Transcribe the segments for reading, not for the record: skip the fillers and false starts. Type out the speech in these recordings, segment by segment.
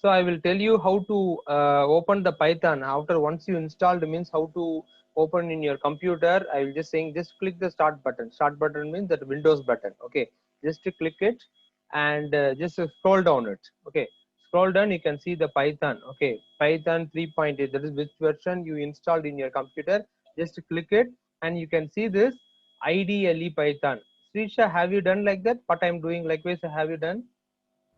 So I will tell you how to open the Python after once you installed, means how to open in your computer. I will just saying, just click the start button. Start button means that Windows button. Okay, just to click it and just scroll down it. Okay, scroll down, you can see the Python. Okay, Python 3.8, that is which version you installed in your computer. Just click it and you can see this IDLE Python. Srisha, have you done like that? What I'm doing likewise, have you done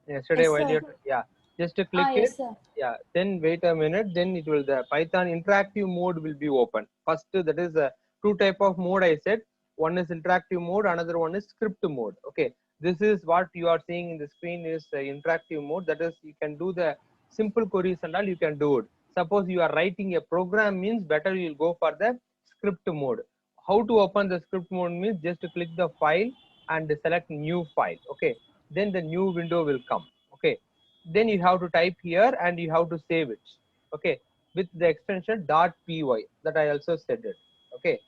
yesterday Yes, while sir. you're, yeah, just to click it. Yes, sir. Yeah, then wait a minute, then it will, the Python interactive mode will be open first. That is a two type of mode I said. One is interactive mode, another one is script mode. Okay, this is what you are seeing in the screen is interactive mode. That is, you can do the simple queries and all, you can do it. Suppose you are writing a program, means better you'll go for the script mode. How to open the script mode means just to click the file and select new file. Okay, then the new window will come. Okay, then you have to type here and you have to save it. Okay, with the extension .py, that I also said it. Okay,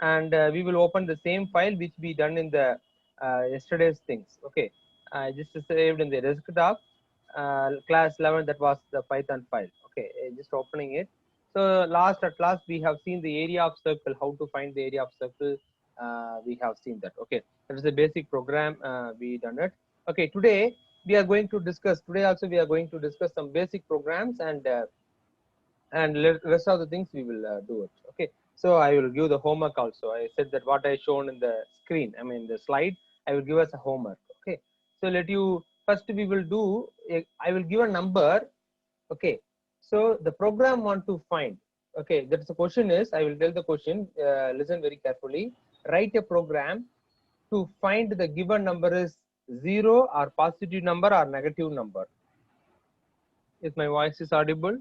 and we will open the same file which we done in the yesterday's things. Okay, just saved in the desktop, class 11, that was the Python file. Okay, just opening it. So at last we have seen the area of circle, how to find the area of circle. We have seen that. Okay, that is the basic program. We done it. Okay, today we are going to discuss, today also we are going to discuss some basic programs, and rest of the things we will do it. Okay, so I will give the homework also. I said that what I shown in the screen, I mean the slide, I will give us a homework. Okay, so let you first, we will do I will give a number. Okay, so the program want to find. Okay, that's the question is, I will tell the question, listen very carefully. Write a program to find the given number is 0 or positive number or negative number. If my voice is audible?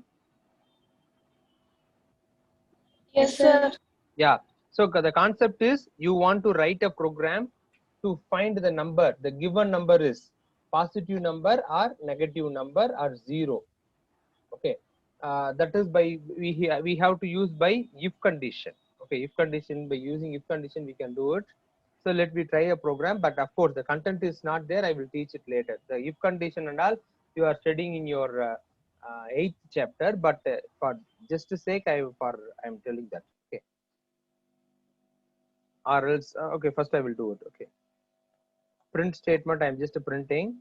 Yes, sir. Yeah, so the concept is, you want to write a program to find the number, the given number is positive number or negative number or 0. Okay, that is by we have to use by if condition. Okay, if condition, by using if condition we can do it. So let me try a program, but of course the content is not there, I will teach it later. The if condition and all you are studying in your 8th chapter, but for just to sake, I'm telling that. Okay, or else okay, first I will do it. Okay, print statement, I'm just printing.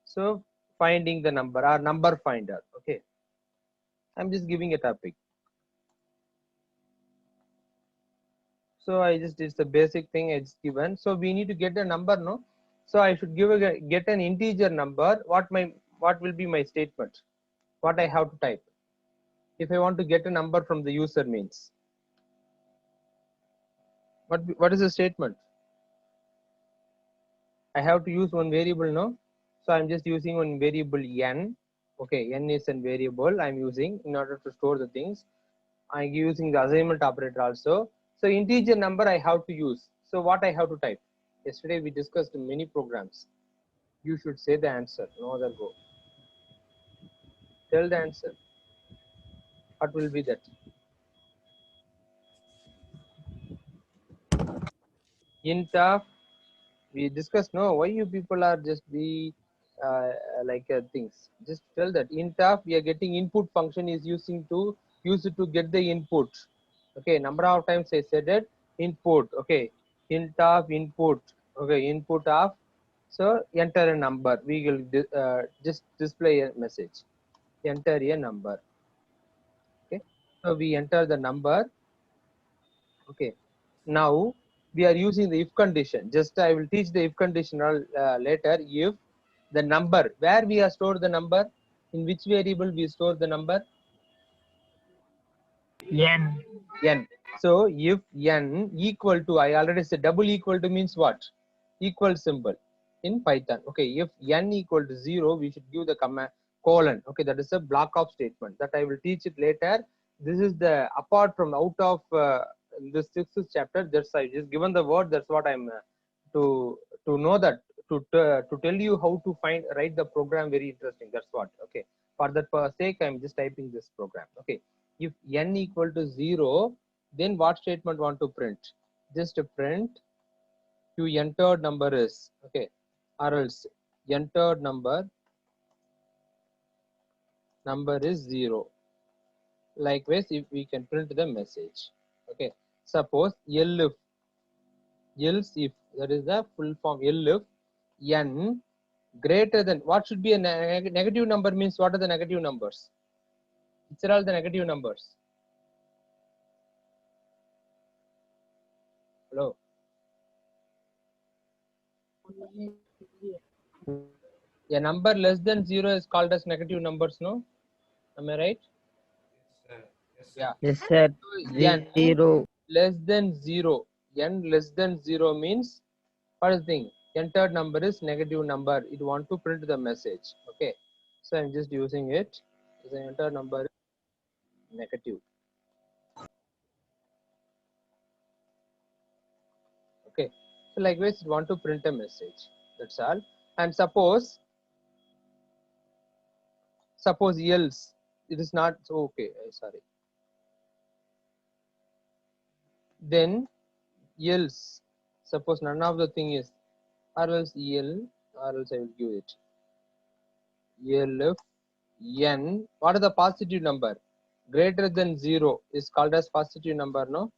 So finding the number or number finder. Okay, I'm just giving a topic. So I just, it's the basic thing it's given. So we need to get a number, no? So I should get an integer number. What will be my statement? What I have to type if I want to get a number from the user means? What is the statement? I have to use one variable, no? So I'm just using one variable n. Okay, n is a variable I'm using in order to store the things. I'm using the assignment operator also. So integer number I have to use. So what I have to type? Yesterday we discussed many programs. You should say the answer, no other go. Tell the answer. What will be that? Int of, we discussed, no, why you people are just be like things. Just tell that int of, we are getting input function is use it to get the input. Okay, number of times I said it, input. Okay, int of input. Okay, input of, so enter a number, we will just display a message, enter a number. Okay, so we enter the number. Okay, now we are using the if condition. Just I will teach the if conditional later. If the number, where we are stored the number, in which variable we store the number? N. N. So if n equal to, I already said double equal to means what? Equal symbol in Python. Okay, if n equal to 0, we should give the command colon. Okay, that is a block of statement that I will teach it later. This is the apart from out of the 6th chapter. That's I just given the word. That's what I'm to know that, to tell you how to write the program. Very interesting. That's what. Okay, for that sake, I'm just typing this program. Okay, if n equal to 0, then what statement want to print? Just print you entered number is, okay, or else entered number number is 0. Likewise, if we can print the message. Okay. Suppose else if, that is the full form, if n greater than, what should be a negative number means, what are the negative numbers? These are all the negative numbers. Hello. A number less than 0 is called as negative numbers, no? Am I right? Yeah. Yes, sir. So n 0. less than 0. N less than 0 means, what is the thing? Entered number is negative number. It want to print the message. Okay. So I'm just using it. The entered number is negative. Okay. So likewise, it want to print a message. That's all. And suppose else it is not, so okay, sorry. Then else, suppose none of the thing is, or else or else I will give it if n, what is the positive number? Greater than 0 is called as positive number, no?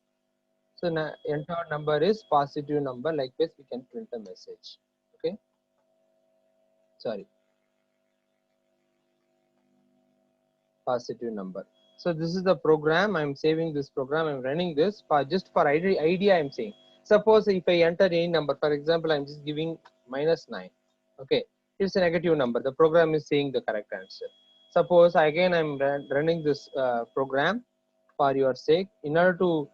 So entire number is positive number. Like this, we can print a message. Okay. Sorry. Positive number. So this is the program. I'm saving this program. I'm running this for just for idea. I'm saying. Suppose if I enter any number, for example, I'm just giving -9. Okay. It's a negative number. The program is saying the correct answer. Suppose again I'm running this program for your sake in order to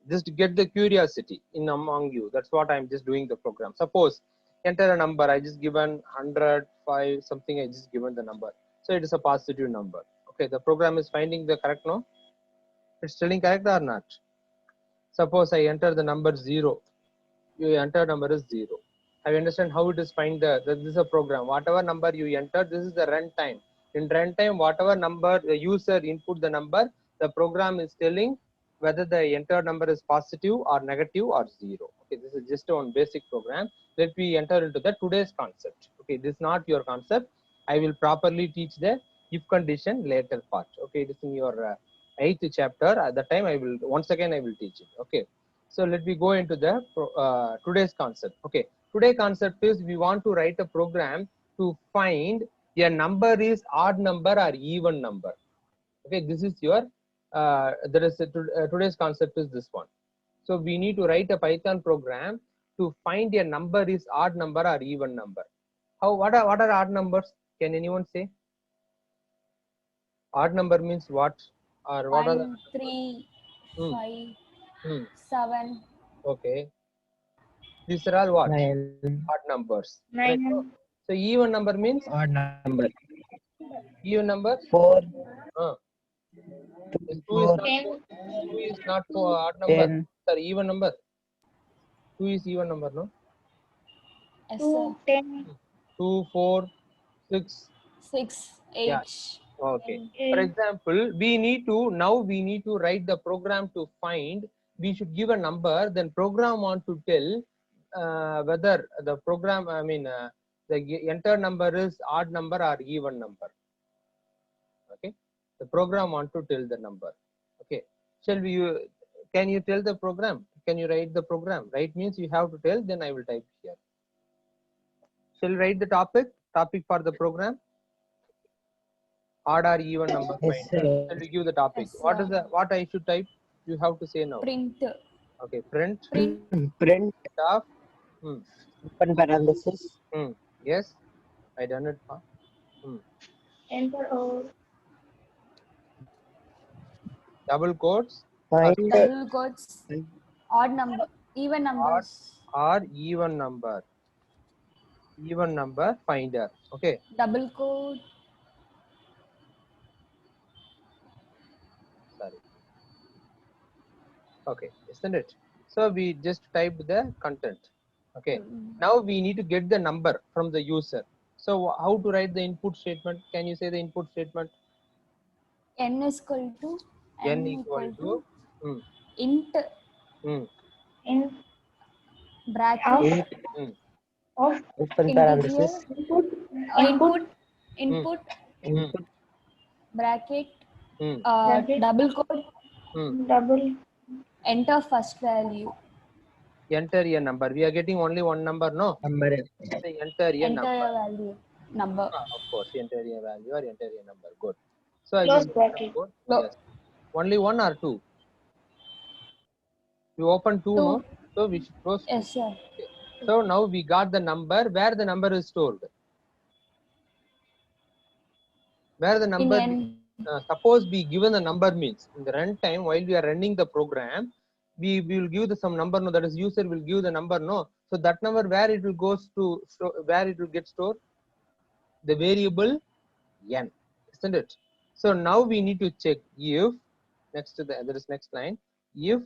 just get the curiosity in among you. That's what I'm just doing the program. Suppose enter a number. I just given 105 something. I just given the number. So it is a positive number. Okay, the program is finding the correct, no? It's telling correct or not? Suppose I enter the number 0. You enter number is 0. I understand how it is find this is a program. Whatever number you enter, this is the runtime. In runtime, whatever number the user input the number, the program is telling whether the entered number is positive or negative or 0. Okay, this is just one basic program. Let me enter into the today's concept. Okay, this is not your concept. I will properly teach the if condition later part. Okay, it is in your 8th chapter. At the time, I will once again I will teach it. Okay. So let me go into the today's concept. Okay, today concept is we want to write a program to find a number is odd number or even number. Okay, this is your today's concept is this one. So we need to write a Python program to find a number is odd number or even number. What are odd numbers? Can anyone say? Odd number means what? Or what are the 1, 3, Hmm. 5, 7. Okay. These are all what? 9. Odd numbers. 9. Right? So even number means Odd number. even number. 4. Yes, 4. 2 is not for odd number. 10. Sorry, even number. 2 is even number, no? Yes, 2, sir. 10, 2, 4, 6. 6, 8. Yeah. Okay. 8. For example, we need to write the program to find. We should give a number. Then program want to tell whether the program. The entered number is odd number or even number. Okay. The program want to tell the number. Okay. Can you tell the program? Can you write the program? Right means you have to tell, then I will type here. Shall we write the topic for the program? Odd or even number Yes, finder. sir. Shall we give the topic? Yes, What is sir. what I should type? You have to say now. Print. Okay, print Print. of Open parenthesis. yes, I done it. Enter all. Double quotes Find Double quotes. Odd number. Even numbers. or even number. Even number finder. Okay. Double quote. Sorry. Okay, isn't it? So we just typed the content. Okay. Now we need to get the number from the user. So how to write the input statement? Can you say the input statement? N is equal to. N equal to int In bracket. of open Integer. parenthesis. input. Input. Input. bracket, Hmm. Bracket. double quote, Hmm. Double. enter first value, Enter a number. We are getting only one number, no? Number. Say enter a enter number. a value, number. Of course, enter a value or enter a number. Good. So I Close will bracket. code. Clo- Yes. Only one or two. You open two, Two. no? So we should close two. Yes, sir. Okay. So now we got the number. Where the number is stored? Where the In number? n, Suppose we given the number means in the runtime while we are running the program, we will give the some number. No, that is user will give the number. No, so that number where it will goes to where it will get stored? The variable n, isn't it? So now we need to check if next to the there is next line if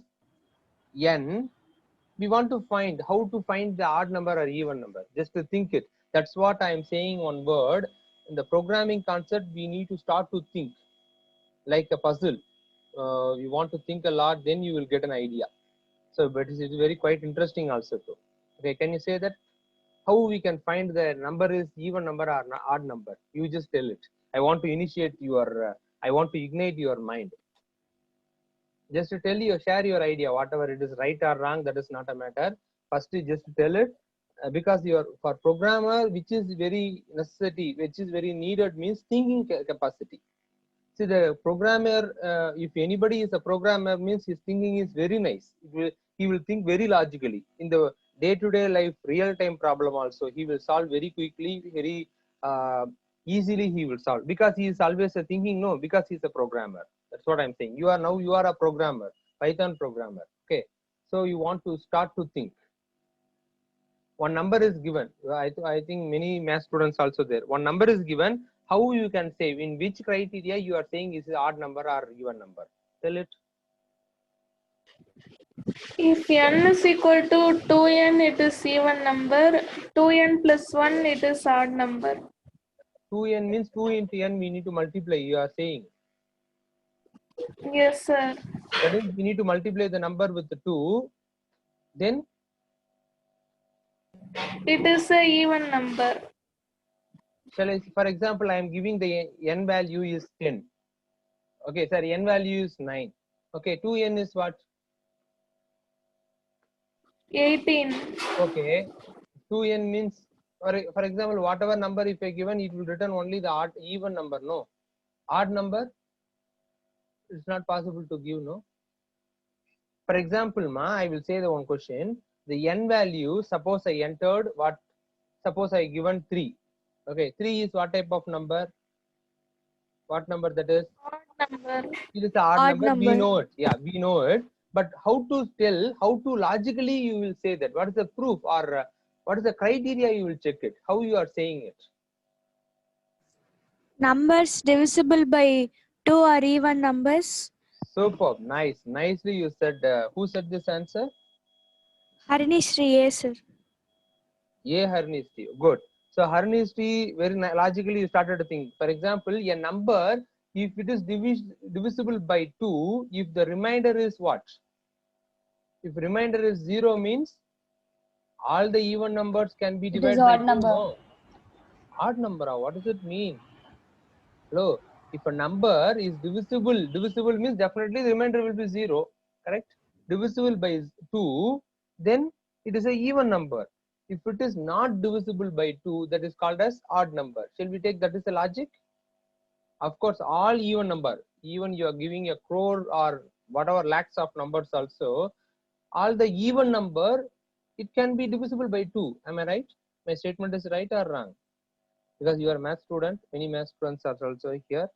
n we want to find how to find the odd number or even number just to think it. That's what I am saying one word in the programming concept. We need to start to think like a puzzle. You want to think a lot, then you will get an idea. So but it is very quite interesting also too. Okay, can you say that how we can find the number is even number or odd number? You just tell it. I want to initiate your I want to ignite your mind. Just to tell you, share your idea, whatever it is, right or wrong, that is not a matter. First you just tell it, because you're for programmer, which is very necessity, which is very needed, means thinking capacity. See, the programmer, if anybody is a programmer, means his thinking is very nice. He will think very logically. In the day-to-day life, real-time problem also, he will solve very quickly, very easily he will solve. Because he is always a thinking, no, because he is a programmer. That's what I'm saying. You are a programmer, Python programmer. Okay. So you want to start to think. One number is given. I think many math students also there. One number is given. How you can say in which criteria you are saying is it odd number or even number? Tell it. If n is equal to 2n, it is even number. 2n plus 1, it is odd number. 2n means 2 into n we need to multiply. You are saying Yes, sir. that is we need to multiply the number with the 2. Then It is a even number. shall I? For example, I am giving the n value is 10. Okay, sorry, n value is 9. Okay, 2n is what? 18. Okay, 2n means for example, whatever number if I given, it will return only the odd even number. No, odd number it's not possible to give. No. For example, I will say the one question. The n value, suppose I entered what? Suppose I given 3. Okay, 3 is what type of number? What number that is? Odd number. It is the odd number. We number. know it. Yeah, we know it. But how to tell? How to logically you will say that? What is the proof or what is the criteria you will check it? How you are saying it? Numbers divisible by 2 are even numbers. Superb, nice, nicely you said. Who said this answer? Harinishri, yes, sir. A Harnishti. Good. So Harnishti, very logically you started to think. For example, a number, if it is divisible by 2, if the remainder is what? If remainder is 0 means all the even numbers can be It is divided by odd 2. number. No? Odd number, what does it mean? Hello, if a number is divisible means definitely the remainder will be 0, correct? Divisible by 2, then it is a even number. If it is not divisible by 2, that is called as odd number. Shall we take that is the logic? Of course, all even number, even you are giving a crore or whatever lakhs of numbers also, all the even number, it can be divisible by 2. Am I right? My statement is right or wrong? Because you are a math student, many math students are also here.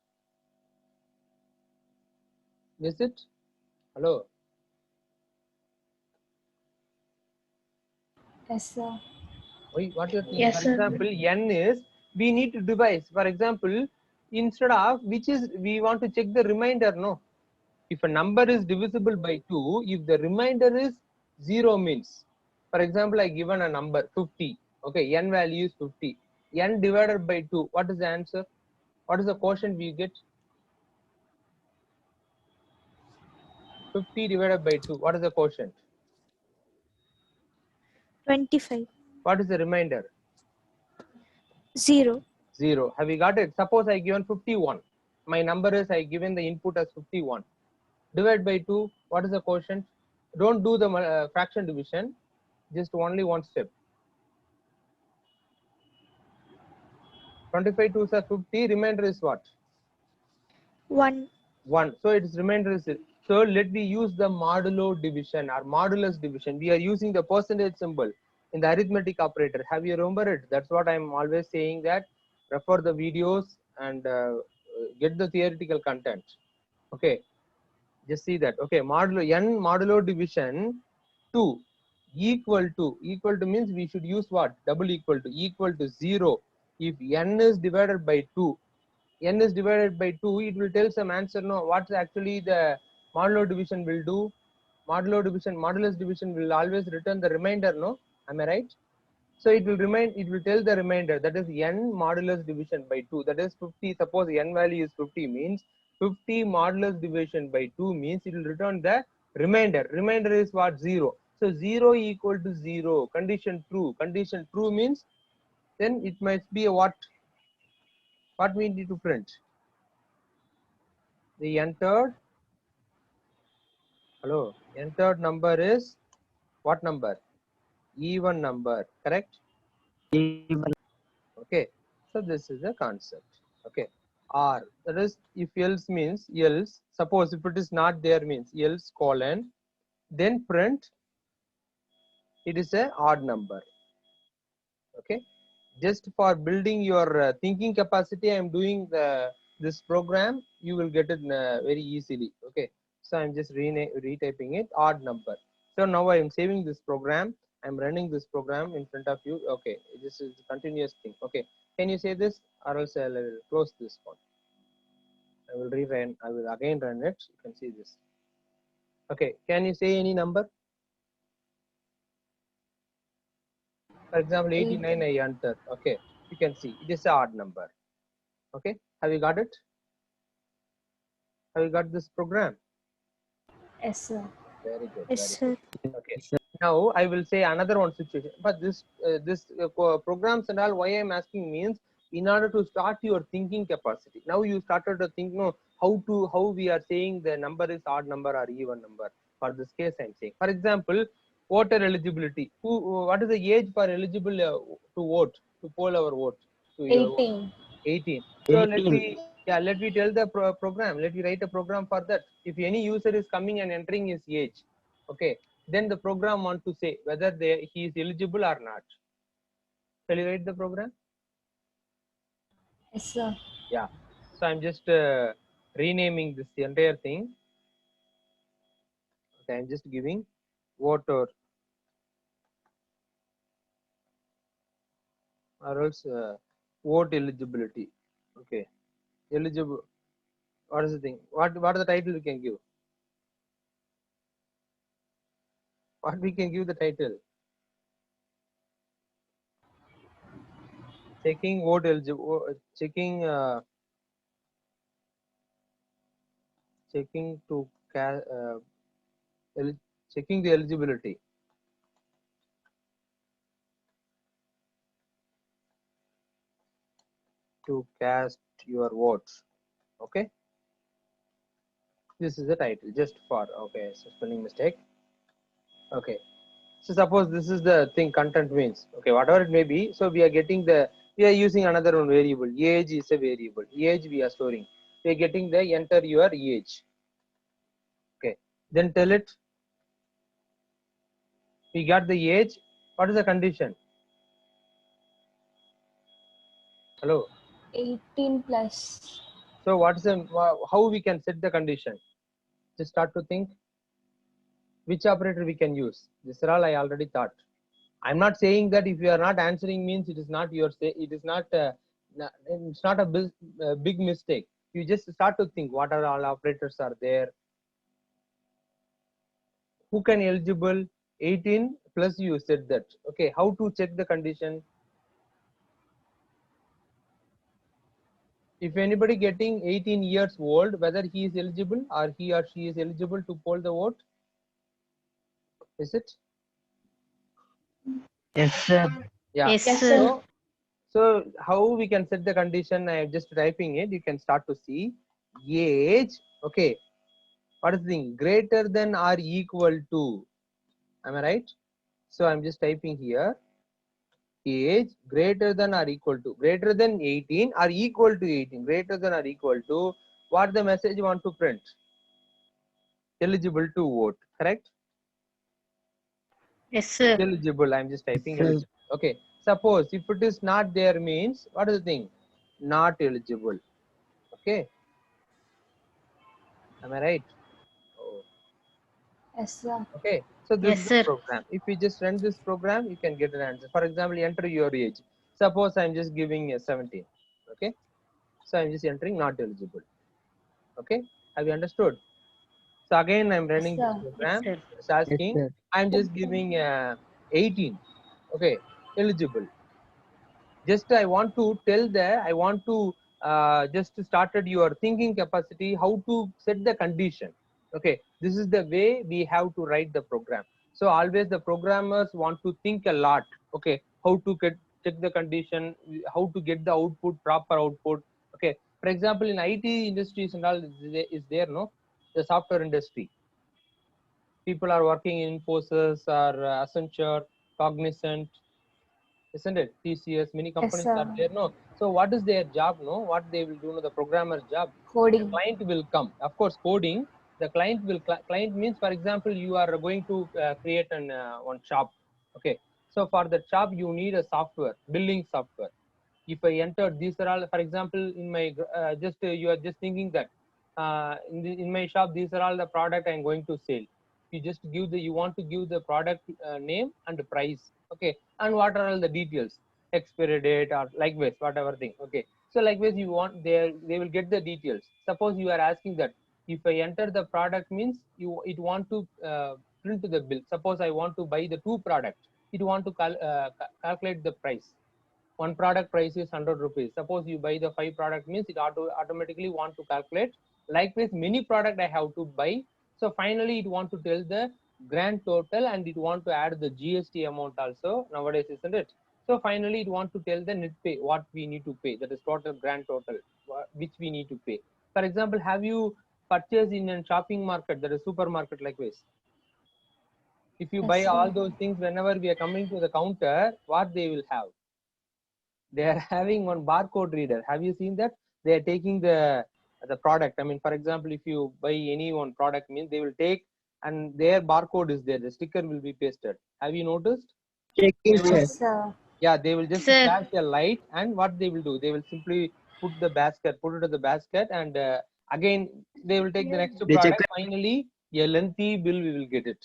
Is it? Hello? Yes, sir. What you're thinking? Yes, For sir. example, n is, we need to devise. For example, instead of which is, we want to check the remainder, no? If a number is divisible by 2, if the remainder is 0 means, for example, I given a number 50. Okay, n value is 50. N divided by 2, what is the answer? What is the quotient we get? 50 divided by 2, what is the quotient? 25. What is the remainder? 0. 0. Have you got it? Suppose I given 51. my number is, I given the input as 51. Divide by 2, what is the quotient? Don't do the fraction division, just only one step. 25 2s are 50, remainder is what? 1. 1. So its remainder is, so let me use the modulo division or modulus division. We are using the percentage symbol in the arithmetic operator. Have you remembered it? That's what I'm always saying, that refer the videos and get the theoretical content. Okay, just see that. Okay, modulo n modulo division 2 equal to means we should use what? Double equal to 0. If n is divided by 2, n is divided by 2, it will tell some answer. No, what's actually the modulo division will do? Modulus division will always return the remainder. No, am I right? So it will tell the remainder, that is n modulus division by 2, that is 50. Suppose n value is 50, means 50 modulus division by 2 means it will return the remainder. Remainder is what? 0. So 0 equal to 0. Condition true. Condition true means then it must be a what? What we need to print? The entered number is what number? Even number, correct? Even. Okay, so this is the concept. Okay, or that is, if else means else, suppose if it is not there means else colon, then print it is a odd number. Okay, just for building your thinking capacity, I am doing this program. You will get it very easily. Okay, so I'm just retyping it, odd number. So now I am saving this program. I'm running this program in front of you. Okay, this is a continuous thing. Okay, can you say this, or else I will close this one. I will rerun. I will again run it. You can see this. Okay, can you say any number? For example, 89 I enter. Okay, you can see it is an odd number. Okay, have you got it? Have you got this program? Yes, sir. Very good. Yes, Very sir. good. Okay. Now I will say another one situation. But this programs and all, why I'm asking means in order to start your thinking capacity. Now you started to think, no, how we are saying the number is odd number or even number. For this case, I'm saying. For example, voter eligibility. What is the age for eligible to vote, to poll our vote? To your vote? 18. 18. So 18. let me tell the program. Let me write a program for that. If any user is coming and entering his age, okay, then the program want to say whether he is eligible or not. Shall you write the program? Yes, sir. Yeah. So I'm just renaming this entire thing. Okay, I'm just giving voter or else vote eligibility. Okay, eligible. What is the thing? What is the title we can give? What we can give the title? Checking vote eligible. Checking checking to checking the eligibility. To cast your votes. Okay, this is the title just for, okay, so spelling mistake. Okay, so suppose this is the thing content means, okay, whatever it may be. So we are using another one variable. Age is a variable. Age we are storing. We are getting the enter your age. Okay, then tell it we got the age. What is the condition? Hello. 18 plus. So what is how we can set the condition? Just start to think which operator we can use. This is all I already thought. I'm not saying that if you are not answering means it is not your say. It is not. It's not a big mistake. You just start to think what are all operators are there. Who can eligible? 18 plus you said that. Okay, how to check the condition? If anybody getting 18 years old, whether he is eligible or he or she is eligible to poll the vote, is it? Yes, sir. Yeah. Yes, Yes, sir. sir. So how we can set the condition? I am just typing it. You can start to see. age, okay, what is the thing, greater than or equal to, am I right? So I'm just typing here, age greater than or equal to, greater than 18 or equal to 18, greater than or equal to, what the message you want to print? Eligible to vote, correct? Yes, sir. Eligible, I'm just typing Sir. eligible. Okay, suppose if it is not there means, what is the thing? Not eligible. Okay, am I right? Oh, Yes, sir. okay, so this Yes, is the sir. program. If you just run this program, you can get an answer. For example, enter your age. Suppose I'm just giving a 17. Okay, so I'm just entering not eligible. Okay, have you understood? So again, I'm running this sir. program. Yes, sir. It's Yes, asking, sir. I'm just giving 18. Okay, eligible. Just I want to tell the, I want to just started your thinking capacity, how to set the condition. Okay, this is the way we have to write the program. So always the programmers want to think a lot. Okay, how to get check the condition, how to get the output, proper output. Okay, for example, in IT industries and all is there, no, the software industry. People are working in Infosys or Accenture, Cognizant, isn't it? TCS, many Yes, companies are sir. there, no? So what is their job, no? What they will do, no? The programmer's job. The Coding. client will come. Of course, coding. The client will, client means, for example, you are going to create an one shop. Okay. So for the shop, you need a software, billing software. If I enter, these are all, for example, in my, you are just thinking that in my shop, these are all the product I'm going to sell. You just give the, you want to give the product name and the price. Okay, and what are all the details, expiry date or likewise whatever thing. Okay, so likewise you want, they will get the details. Suppose you are asking that if I enter the product means you, it want to print the bill. Suppose I want to buy the two products, it want to calculate the price. One product price is 100 rupees. Suppose you buy the 5 product means it automatically want to calculate. Likewise, many product I have to buy. So finally, it want to tell the grand total and it want to add the GST amount also nowadays, isn't it? So finally, it want to tell the net pay, what we need to pay. That is total grand total, which we need to pay. For example, have you purchased in a shopping market, that is supermarket likewise? If you Yes, buy all sir. those things, whenever we are coming to the counter, what they will have? They are having one barcode reader. Have you seen that? They are taking the product. I mean, for example, if you buy any one product, means they will take and their barcode is there. The sticker will be pasted. Have you noticed? Checking, They will, sir. Yes, sir. yeah, they will just Sir. flash a light, and what they will do? They will simply put the basket, put it in the basket, and again they will take the next They check product. Finally, a lengthy bill we will get it,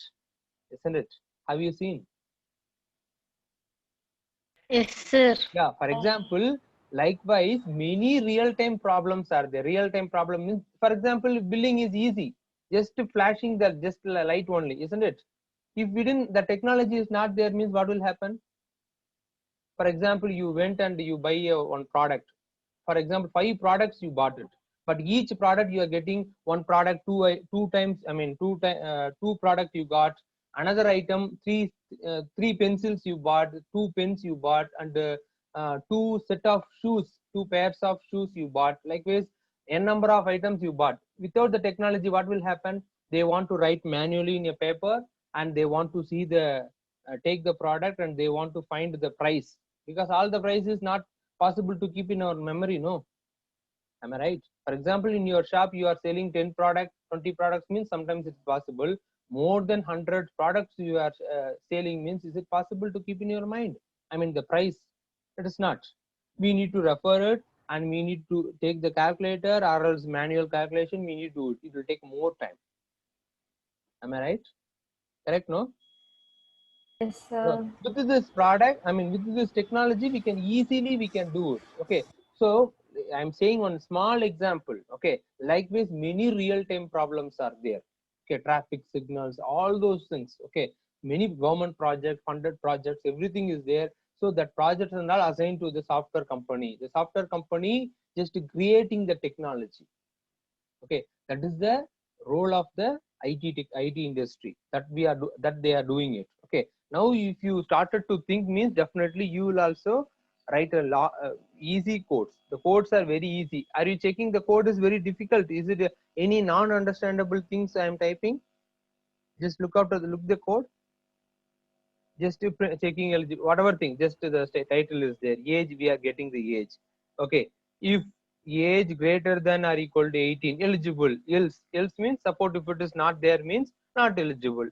isn't it? Have you seen? Yes, sir. Yeah, for example, likewise, many real-time problems are there. Real-time problem means, for example, billing is easy. Just flashing the just light only, isn't it? If we didn't, the technology is not there, means what will happen? For example, you went and you buy one product. For example, 5 products you bought it, but each product you are getting one product two times. I mean, two product you got. Another item, three pencils you bought, 2 pens you bought, and 2 set of shoes, 2 pairs of shoes you bought. Likewise, n number of items you bought. Without the technology, what will happen? They want to write manually in a paper, and they want to see the take the product, and they want to find the price, because all the price is not possible to keep in our memory, no? Am I right? For example, in your shop you are selling 10 products, 20 products means sometimes it's possible. More than 100 products you are selling means, is it possible to keep in your mind? I mean the price, it is not. We need to refer it, and we need to take the calculator or else manual calculation. We need to do it. It will take more time. Am I right? Correct, no? Yes, No, sir. with this product, I mean, with this technology, we can do it. Okay, so I'm saying one small example. Okay, likewise, many real-time problems are there. Okay, traffic signals, all those things. Okay, many government projects, funded projects, everything is there. So that projects are not assigned to the software company. The software company just creating the technology. Okay, that is the role of the IT industry, that that they are doing it. Okay, now if you started to think means, definitely you will also write a easy codes. The codes are very easy. Are you checking the code is very difficult? Is it any non-understandable things I am typing? Just look the code. Just to checking whatever thing. Just the title is there. Age, we are getting the age. Okay. If age greater than or equal to 18, eligible. Else means support if it is not there means not eligible.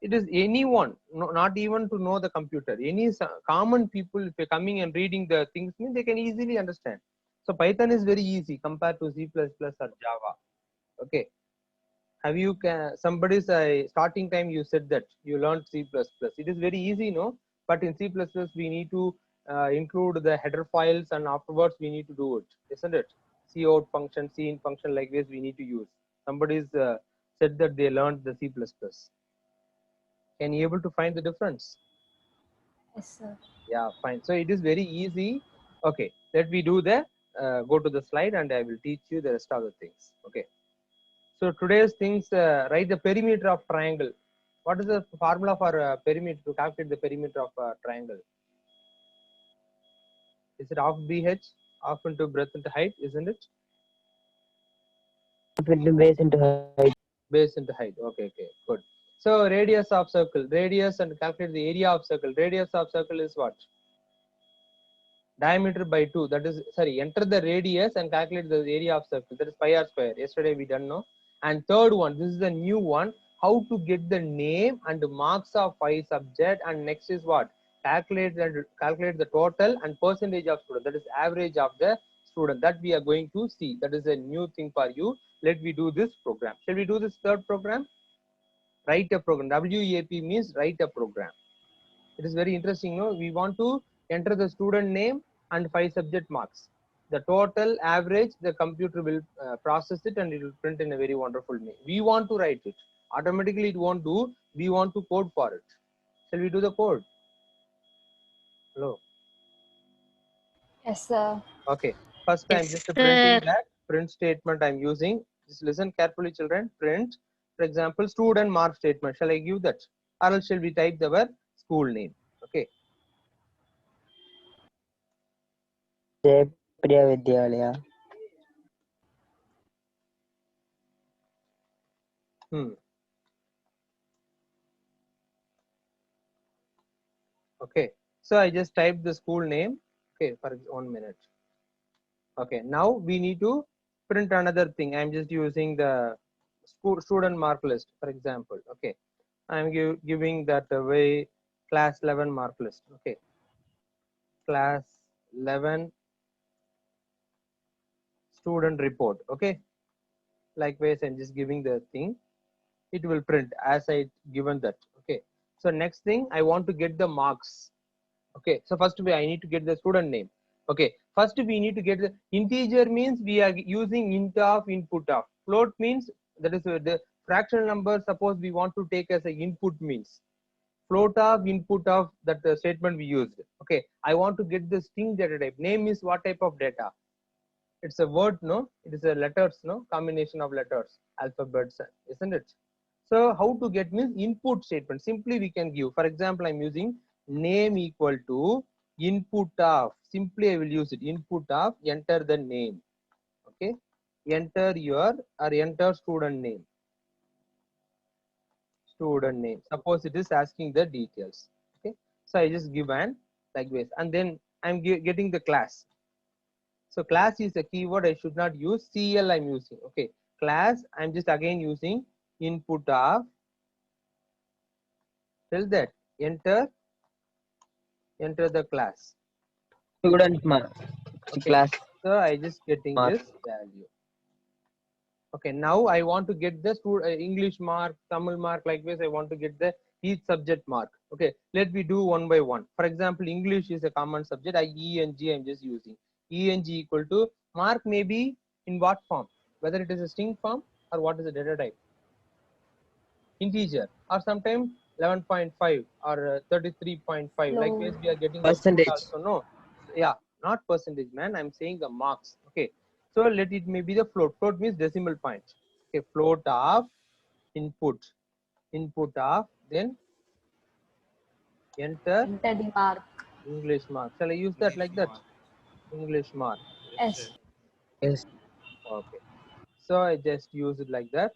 It is anyone, not even to know the computer. Any common people, if you're coming and reading the things, means they can easily understand. So Python is very easy compared to C++ or Java. Okay. Have you somebody's starting time you said that you learned C++? It is very easy, no? But in C++ we need to include the header files, and afterwards we need to do it, isn't it? Cout function, cin function, like this we need to use. Somebody's said that they learned the C++. Can you able to find the difference? Yes, sir. Yeah, fine. So it is very easy. Okay, let me do the go to the slide and I will teach you the rest of the things. Okay. So today's things, write the perimeter of triangle. What is the formula for perimeter, to calculate the perimeter of triangle? Is it half BH, half into breadth into height, isn't it? Base into height. Base into height. Okay, good. So radius of circle, radius, and calculate the area of circle. Radius of circle is what? Diameter by 2. That is, sorry, enter the radius and calculate the area of circle. That is pi r square. Yesterday we done, no? And third one, this is the new one. How to get the name and marks of phi subject. And next is what? Calculate the total and percentage of student. That is average of the student. That we are going to see. That is a new thing for you. Let me do this program. Shall we do this third program? Write a program. WAP means write a program. It is very interesting, no? We want to enter the student name and 5 subject marks. The total average, the computer will process it and it will print in a very wonderful way. We want to write it. Automatically it won't do. We want to code for it. Shall we do the code? Hello? Yes, sir. Okay. First I'm Yes, just sir. printing that print statement I'm using. Just listen carefully, children. Print, for example, student mark statement. Shall I give that? Or else shall we type our school name? Okay. Jayapriya Vidyalaya. Okay, so I just typed the school name. Okay, for 1 minute. Okay, now we need to print another thing. I'm just using the student mark list, for example. Okay, I'm giving that way class 11 mark list. Okay, class 11 student report. Okay, likewise, I'm just giving the thing. It will print as I given that. Okay, so next thing I want to get the marks. Okay, so first I need to get the student name. Okay, first we need to get the integer, means we are using int of, input of. Float means that is the fractional number. Suppose we want to take as a input, means float of, input of, that the statement we used. Okay, I want to get the string data type. Name is what type of data? It's a word, no? It is a letters, no? Combination of letters, alphabets, isn't it? So how to get means input statement. Simply we can give. For example, I'm using name equal to input of. Simply I will use it. Input of, enter the name. Okay. Enter your or enter student name. Student name. Suppose it is asking the details. Okay. So I just give an like this, and then I'm getting the class. So class is a keyword I should not use. CL I'm using. Okay. Class I'm just again using input of. Tell that enter the class. Student mark. Okay. Class So I just getting mark. this value. Okay, now I want to get the English mark, Tamil mark, likewise I want to get the each subject mark. Okay, let me do one by one. For example, English is a common subject. ENG I'm just using. ENG equal to mark may be in what form? Whether it is a string form or what is the data type? Integer, or sometimes 11.5 or 33.5. Likewise, we are getting the Percentage. also. No, yeah, not percentage, man. I'm saying the marks. Okay, so let it may be the float. Float means decimal point. Okay, float of input of, then enter Enter the mark. English mark. Shall I use that like that? English mark. Yes. Yes. Okay. So I just use it like that.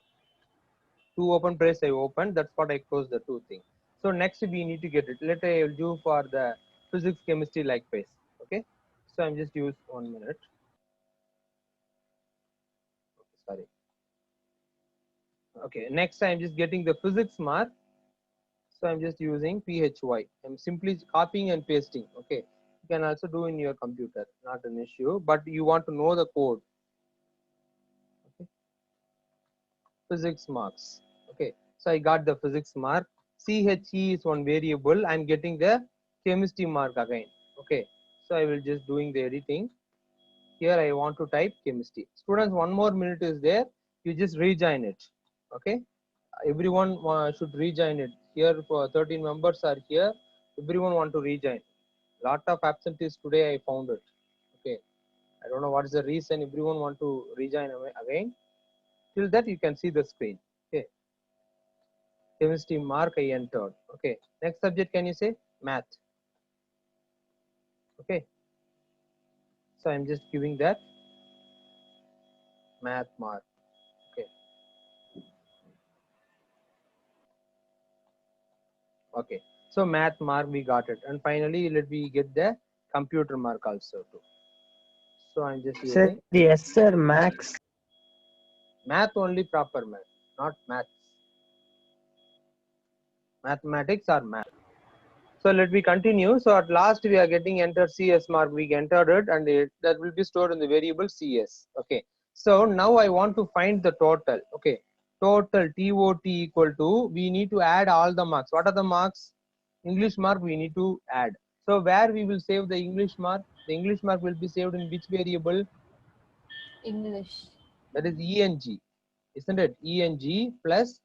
Two open brace I opened. That's what I close the two thing. So next we need to get it. Let I will do for the physics chemistry like pace. Okay. So I'm just use 1 minute. Sorry. Okay. Next I'm just getting the physics mark. So I'm just using PHY. I'm simply copying and pasting. Okay. You can also do in your computer. Not an issue. But you want to know the code. Okay. Physics marks. Okay. So I got the physics mark. CHE is one variable. I'm getting the chemistry mark again. Okay. So I will just doing the editing. Here I want to type chemistry. Students, 1 more minute is there. You just rejoin it. Okay. Everyone should rejoin it. Here for 13 members are here. Everyone want to rejoin. Lot of absentees today I found it. Okay. I don't know what is the reason. Everyone want to rejoin again. Till that you can see the screen. Okay. Chemistry mark I entered. Okay. Next subject, can you say? Math. Okay. So I'm just giving that math mark. Okay. Okay. So math mark we got it. And finally let me get the computer mark also too. So I'm just Sir, using yes, sir, Max. math only, proper math, not maths. Mathematics or math. So let me continue. So at last we are getting enter CS mark. We entered it and that will be stored in the variable CS. Okay. So now I want to find the total. Okay. Total TOT equal to, we need to add all the marks. What are the marks? English mark we need to add. So where we will save the English mark? The English mark will be saved in which variable? English. That is ENG. Isn't it? ENG plus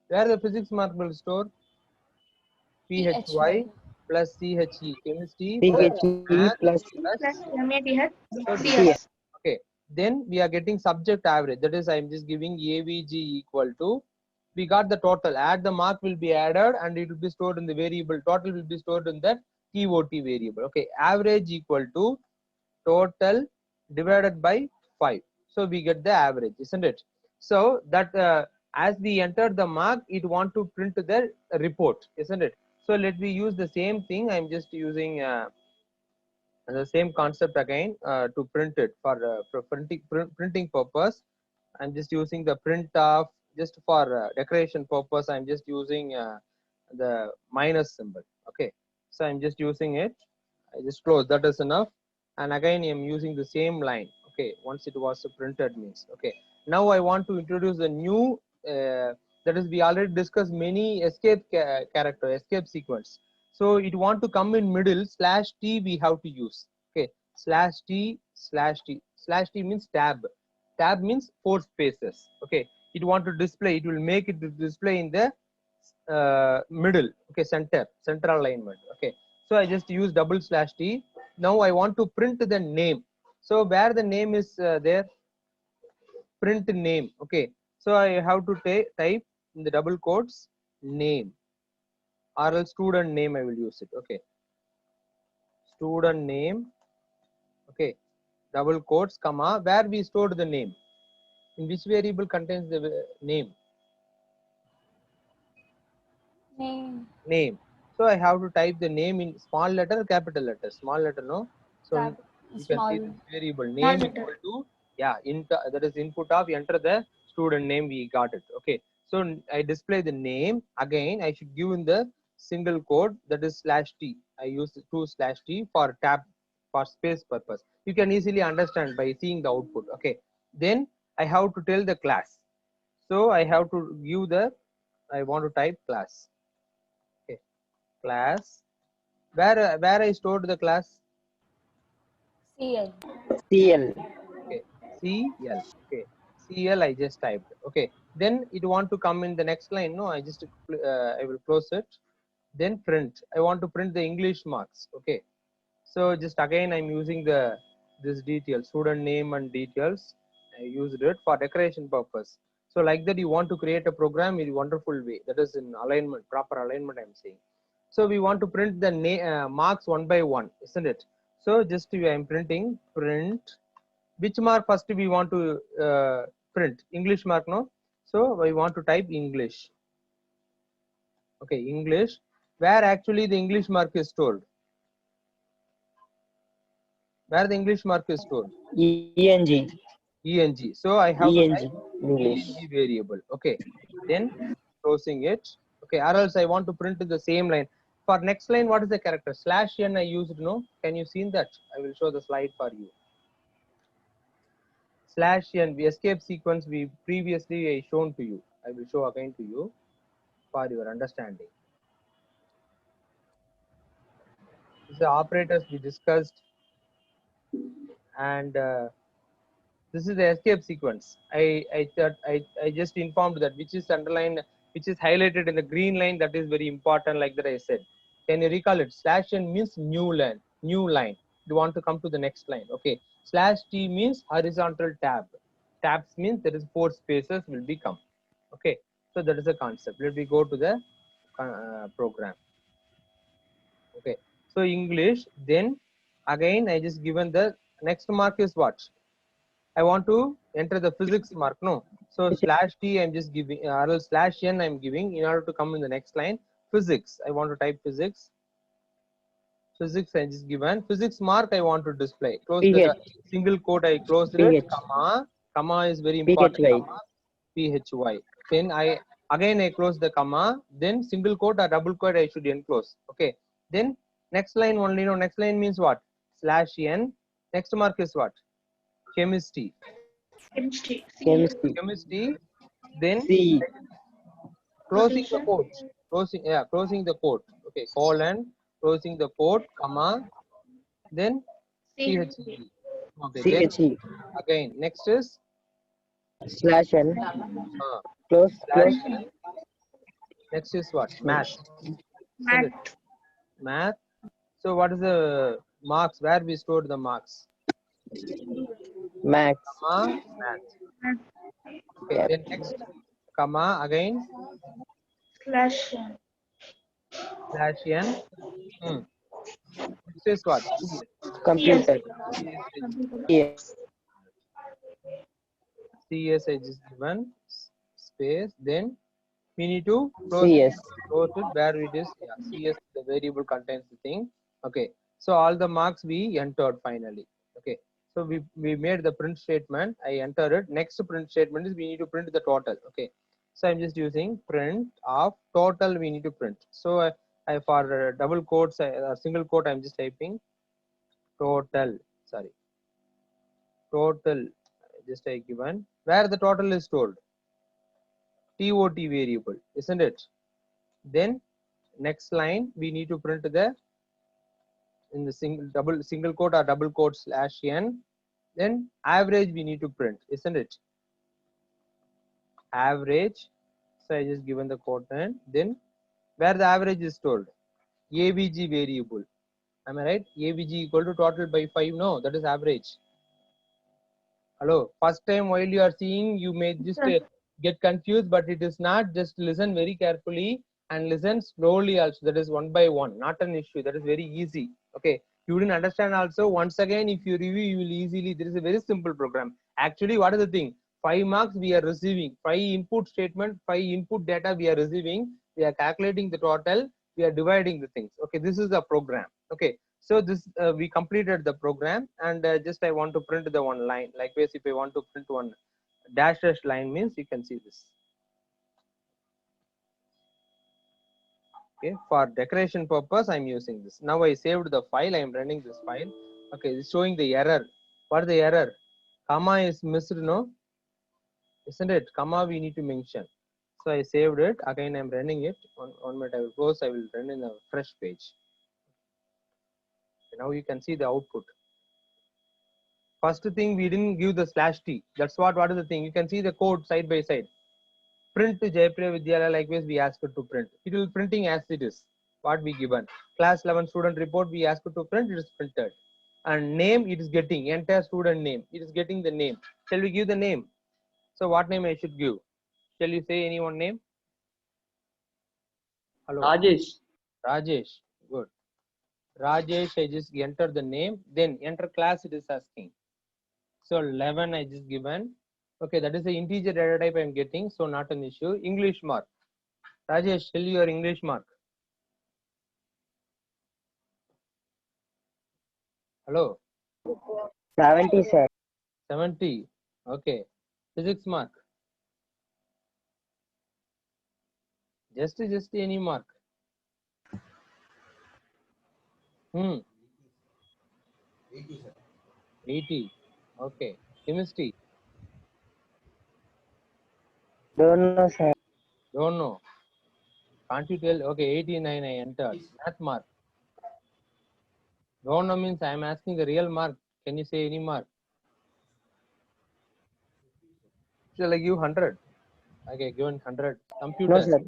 where the physics mark will store? PHY plus CHE, chemistry plus PHE math plus plus plus MATH so DS. CS. okay. Then we are getting subject average. That is, I'm just giving AVG equal to, we got the total. Add the mark will be added and it will be stored in the variable. Total will be stored in that TOT variable. Okay. Average equal to total divided by 5. So we get the average, isn't it? So that as we enter the mark, it want to print the report, isn't it? So let me use the same thing. I'm just using the same concept again to print it for printing purpose. I'm just using the print of, just for decoration purpose. I'm just using the minus symbol. Okay. So I'm just using it. I just close. That is enough. And again, I'm using the same line. Okay. Once it was printed means. Okay. Now I want to introduce a new. That is, we already discussed many escape character, escape sequence. So it want to come in middle, slash T we have to use. Okay. Slash T, slash T. Slash T means tab. Tab means 4 spaces. Okay. It want to display. It will make it to display in the middle. Okay. Center alignment. Okay. So I just use double slash T. Now I want to print the name. So where the name is there, print name. Okay. So I have to type in the double quotes name, or else student name I will use it. Okay. Student name. Okay. Double quotes, comma, where we stored the name. In which variable contains the name? Name. Name. So I have to type the name in small letter or capital letter? Small letter, no? So you can see this variable name letter. equal to, yeah, that is input of enter the student name, we got it. Okay. So I display the name. Again, I should give in the single quote, that is slash T. I use 2 slash T for tab, for space purpose. You can easily understand by seeing the output. Okay. Then I have to tell the class. So I have to give the, I want to type class. Okay. Class. Where I stored the class? CL. CL. Okay. CL. Okay. CL I just typed. Okay. Then it want to come in the next line. No, I just I will close it. Then print. I want to print the English marks. Okay. So just again I'm using this detail, student name and details. I used it for decoration purpose. So like that you want to create a program in a wonderful way. That is in alignment, proper alignment I'm saying. So we want to print the marks one by one, isn't it? So just I'm printing print. Which mark first we want to print? English mark, no? So I want to type English. Okay, English. Where actually the English mark is stored? Where the English mark is stored? ENG. ENG. So I have to ENG. type English. ENG variable. Okay. Then closing it. Okay. Or else I want to print the same line. For next line, what is the character? /n I used, no? Can you see that? I will show the slide for you. /n, the escape sequence we previously I shown to you. I will show again to you for your understanding. This is the operators we discussed, and this is the escape sequence. I just informed that which is underlined, which is highlighted in the green line, that is very important, like that I said. Can you recall it? /n means new line. You want to come to the next line. Okay. /t means horizontal tab. Tabs means there is 4 spaces will become. Okay. So that is the concept. Let me go to the program. Okay. So English, then again I just given the next mark is what? I want to enter the physics mark, no? So /t I'm just giving, or else /n I'm giving in order to come in the next line. Physics, I want to type physics. Physics I just given. Physics mark I want to display. Close the single quote, I closed it, comma is very important. PHY. Then I close the comma, then single quote or double quote I should enclose. Okay. Then next line only, no, next line means what? /n. Next mark is what? Chemistry. Chemistry. Then C. closing the quote. Closing the quote. Okay, colon, closing the quote, comma, then CHE. Okay, then again, next is /n. Close. /n. Next is what? Math. Math. So what is the marks? Where we stored the marks? Max. Comma, math. Okay, then next, comma, again, /n. This is what? Computer. Yes. CS I just given space, then we need to close CS. Close it where it is. Yeah, CS, the variable contains the thing. Okay, so all the marks we entered finally. Okay, so we made the print statement. I entered it. Next print statement is we need to print the total. Okay, so I'm just using print of total. We need to print. So I for double quotes, single quote, I'm just typing total. Sorry, total. Just I given where the total is stored. TOT variable, isn't it? Then next line we need to print the in the single quote or double quote /n. Then average we need to print, isn't it? Average. So I just given the quote, and then where the average is stored, AVG variable. Am I right? AVG equal to total by 5. No, that is average. Hello. First time while you are seeing, you may just get confused, but it is not. Just listen very carefully and listen slowly also. That is one by one, not an issue. That is very easy. Okay. You didn't understand also. Once again, if you review, you will easily. There is a very simple program. Actually, what is the thing? 5 marks we are receiving. 5 input statement, 5 input data we are receiving. We are calculating the total. We are dividing the things. Okay. This is the program. Okay. So this we completed the program, and just I want to print the one line. Likewise, if I want to print one dash line means you can see this. Okay, for decoration purpose, I'm using this. Now I saved the file. I'm running this file. Okay, it's showing the error. What is the error? Comma is missed, no? Isn't it? Comma we need to mention. So I saved it. Again, I'm running it. One minute I will close. I will run in a fresh page. Now you can see the output. First thing, we didn't give the /t. That's what is the thing. You can see the code side by side. Print to Jaipriya Vidyalaya, likewise we asked it to print. It will printing as it is. What we given. Class 11 student report we asked it to print, it is printed. And name it is getting, entire student name. It is getting the name. Shall we give the name? So what name I should give? Shall you say anyone name? Hello. Rajesh. Rajesh. Good. Rajesh, I just enter the name, then enter class it is asking. So 11 I just given. Okay, that is the integer data type I am getting, so not an issue. English mark. Rajesh, tell your English mark. Hello. 70, sir. 70. Okay. Physics mark. Just any mark. 80. Okay. Chemistry. Don't know, sir. Don't know. Can't you tell? Okay, 89 I entered. Math mark. Don't know means I am asking the real mark. Can you say any mark? Shall I give 100? Okay, given 100. Computer. No, sir.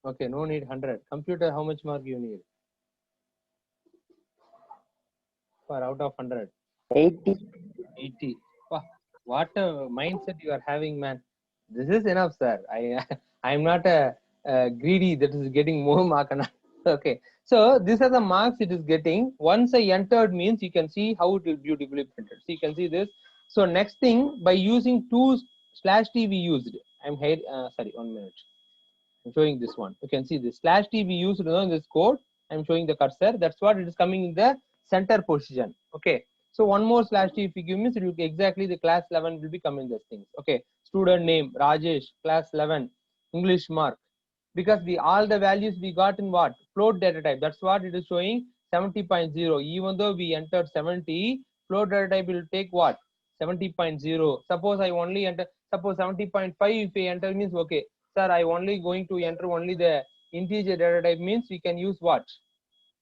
Okay, no need 100. Computer, how much mark you need? For out of 100. 80. 80. Wow, what a mindset you are having, man. This is enough, sir. I am not a greedy that is getting more mark. Okay, so these are the marks it is getting. Once I entered means you can see how it will beautifully printed. So you can see this. So next thing, by using 2/t we used. I'm here. Sorry, 1 minute. I'm showing this one. You can see this /t we used in this code. I'm showing the cursor. That's what it is coming in the center position. Okay. So one more /t if you give me, so it will exactly the class 11 will be coming these things. Okay. Student name Rajesh, class 11, English mark. Because the all the values we got in what? Float data type. That's what it is showing 70.0. Even though we entered 70, float data type will take what? 70.0. Suppose I only enter, suppose 70.5 if I enter means okay. Sir, I only going to enter only the integer data type means we can use what?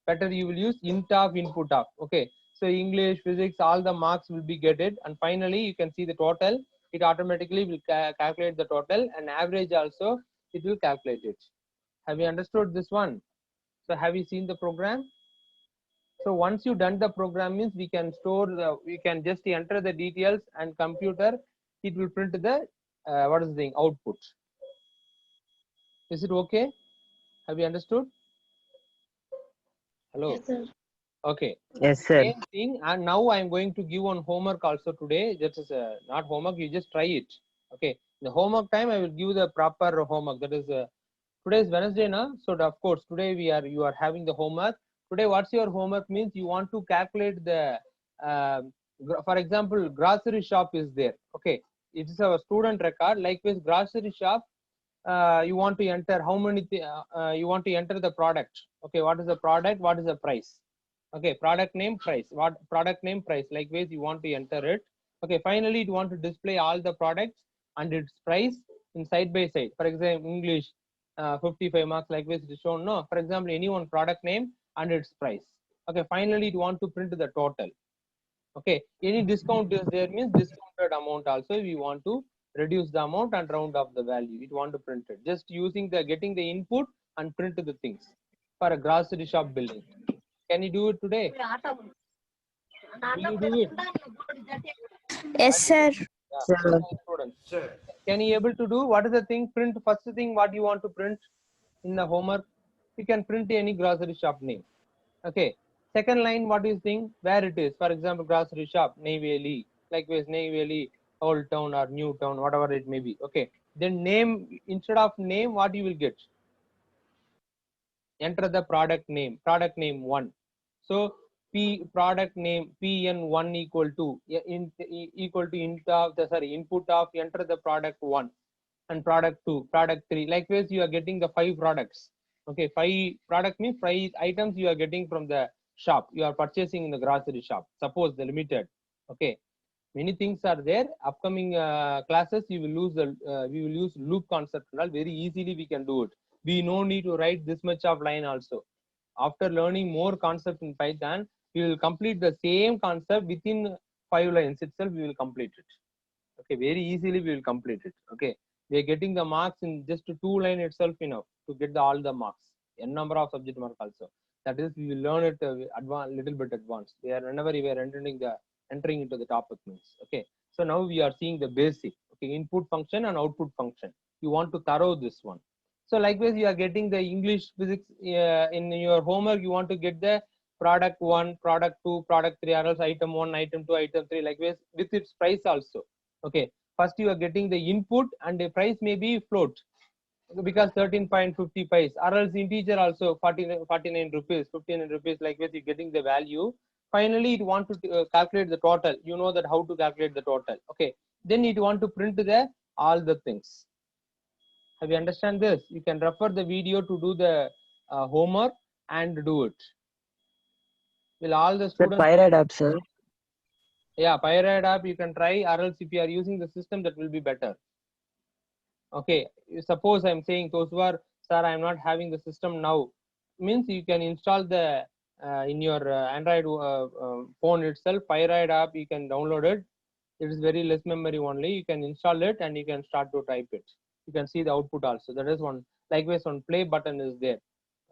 Better you will use int of input of. Okay. So English, physics, all the marks will be get it. And finally, you can see the total. It automatically will calculate the total, and average also it will calculate it. Have you understood this one? So have you seen the program? So once you done the program means we can store the, we can just enter the details and computer, it will print the what is the thing output. Is it okay? Have you understood? Hello. Yes, sir. Okay. Yes, sir. Same thing, and now I am going to give one homework also today. That is not homework, you just try it. Okay. The homework time I will give the proper homework. That is today is Wednesday now, so of course today you are having the homework. Today what's your homework means you want to calculate the for example grocery shop is there. Okay, it is our student record. Likewise grocery shop, you want to enter how many you want to enter the product. Okay, what is the product, what is the price? Okay, product name, price, what product name, price. Likewise you want to enter it. Okay, finally you want to display all the products and its price in side by side. For example English 55 marks, likewise it is shown. No, for example any one product name and its price. Okay, finally you want to print the total. Okay, any discount is there means discounted amount also we want to reduce the amount and round off the value. It want to print it just using the getting the input and print the things for a grocery shop building. Can you do it today? Will you do it? Yes, sir. Yeah. Sir. So, students, can you able to do what is the thing? Print first thing what you want to print in the homework. You can print any grocery shop name. Okay. Second line, what do you think? Where it is? For example, grocery shop, Neyveli. Likewise, Neyveli, Old Town or New Town, whatever it may be. Okay. Then name, instead of name, what you will get? Enter the product name 1. So P product name PN1 equal to equal to input of enter the product 1 and product 2, product 3. Likewise, you are getting the 5 products. Okay, 5 product means 5 items you are getting from the shop. You are purchasing in the grocery shop. Suppose the limited. Okay, many things are there. Upcoming classes, you will use the we will use loop concept and all. Very easily we can do it. We no need to write this much of line also. After learning more concept in Python, we will complete the same concept within 5 lines itself. We will complete it. Okay, very easily we will complete it. Okay, we are getting the marks in just 2 line itself enough to get all the marks. N number of subject mark also. That is, we will learn it little bit advanced. Whenever we are entering into the topic means. Okay, so now we are seeing the basic. Okay, input function and output function. You want to thorough this one. So likewise, you are getting the English, physics in your homework. You want to get the product 1, product 2, product 3, or else item 1, item 2, item 3, likewise with its price also. Okay, first you are getting the input and the price may be float because 13.50 paise, or else integer also 49 rupees, 59 rupees, likewise you're getting the value. Finally, it want to calculate the total. You know that how to calculate the total. Okay, then it want to print the all the things. Have you understand this? You can refer the video to do the homework and do it. Will all the Sir, students? Pirate app, sir. Yeah, Pirate app you can try, or else if you are using the system, that will be better. Okay, suppose I'm saying those who are, sir, I'm not having the system now, means you can install the in your Android phone itself, Pirate app, you can download it. It is very less memory only. You can install it and you can start to type it. You can see the output also. That is one. Likewise, one play button is there.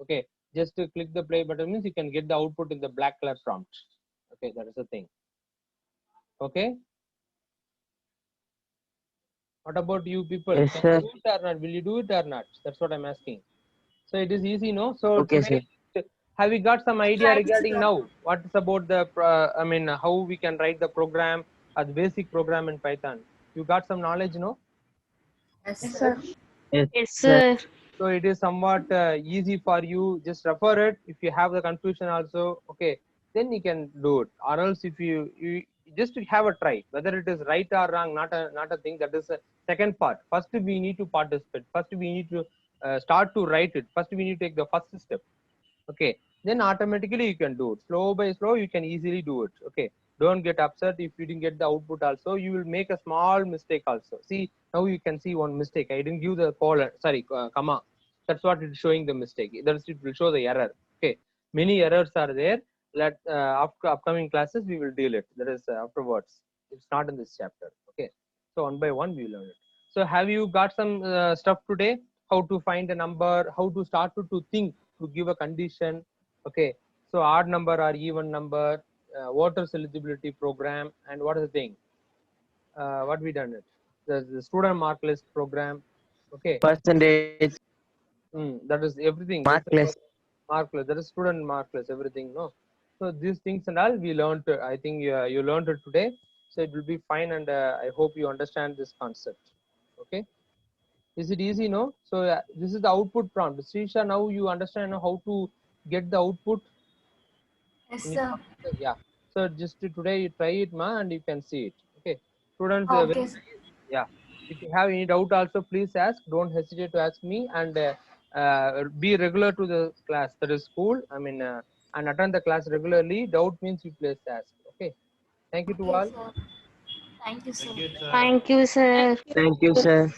Okay, just to click the play button means you can get the output in the black color prompt. Okay, that is the thing. Okay. What about you people? Yes, Can sir. you do it or not? Will you do it or not? That's what I'm asking. So it is easy, no? So Okay, today, have you got some idea regarding now? What is about the, I mean, how we can write the program, the basic program in Python? You got some knowledge, no? Yes, sir. Yes, Yes, sir. So it is somewhat easy for you. Just refer it. If you have the confusion also, okay, then you can do it. Or else if you just to have a try, whether it is right or wrong, not a thing. That is a second part. First we need to participate. First we need to start to write it. First we need to take the first step. Okay, then automatically you can do it. Slow by slow you can easily do it. Okay, don't get upset if you didn't get the output also. You will make a small mistake also. See, now you can see one mistake. I didn't give the colon, sorry, comma. That's what it's showing the mistake. That's it will show the error. Okay, many errors are there. Let after upcoming classes we will deal it. That is afterwards. It's not in this chapter. Okay, so one by one we learn it. So have you got some stuff today? How to find a number? How to start to think to give a condition? Okay, so odd number or even number, voters eligibility program, and what is the thing? What we done it? The student mark list program. Okay, percentage, that is everything. mark That's list. mark list. That is student mark list. Everything, no. So these things and all we learned. I think you learned it today. So it will be fine, and I hope you understand this concept. Okay. Is it easy, no? So this is the output prompt. Srisha, now you understand how to get the output? Yes, in sir. your- Yeah. So just today you try it, ma, and you can see it. Okay. Students, Okay, sir. yeah. If you have any doubt also, please ask. Don't hesitate to ask me, and be regular to the class. That is school. I mean, and attend the class regularly. Doubt means you please ask. Okay. Thank you to Okay, all. sir. Thank you, sir. Thank you, sir. Thank you, sir.